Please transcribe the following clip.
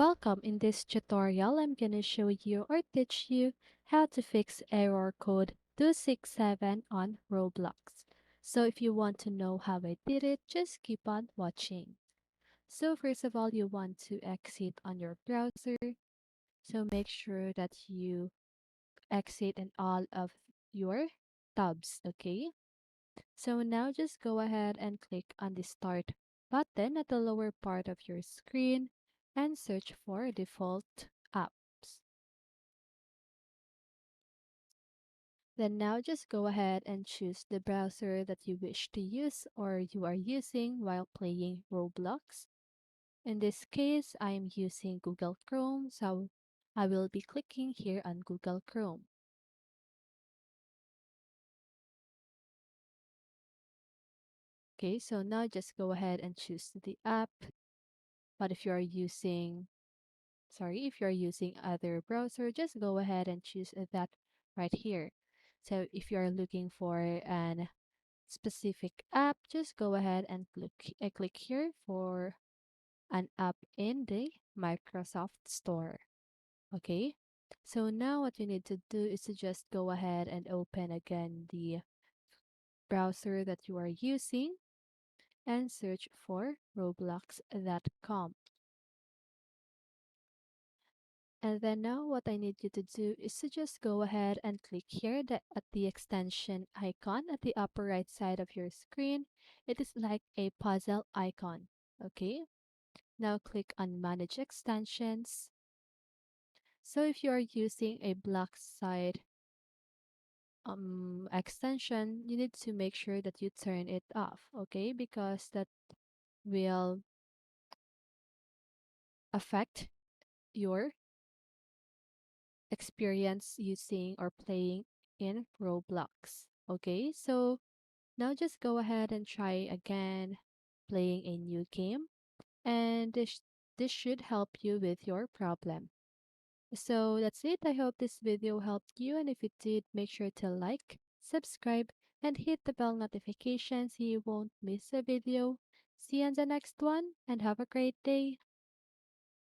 Welcome. In this tutorial, I'm gonna show you or teach you how to fix error code 267 on Roblox. So if you want to know how I did it, just keep on watching. So first of all, you want to exit on your browser. So make sure that you exit in all of your tabs, okay? So now just go ahead and click on the start button at the lower part of your screen and search for default apps. Then now just go ahead and choose the browser that you wish to use or you are using while playing Roblox. In this case, I am using Google Chrome, so I will be clicking here on Google Chrome. Okay, so now just go ahead and choose the app. But if you are using if you're using other browser, just go ahead and choose that right here. So if you're looking for an specific app, just go ahead and click here for an app in the Microsoft Store. Okay. So now what you need to do is to just go ahead and open again the browser that you are using and search for roblox.com. And then now what I need you to do is to just go ahead and click here at the extension icon at the upper right side of your screen. It is like a puzzle icon. Okay. Now click on manage extensions. So if you are using a black side extension, you need to make sure that you turn it off. Okay. Because that will affect your experience using or playing in Roblox. Okay, so now just go ahead and try again playing a new game, and this should help you with your problem. So that's it. I hope this video helped you, and if it did, make sure to like, subscribe, and hit the bell notification so you won't miss a video. See you in the next one, and have a great day.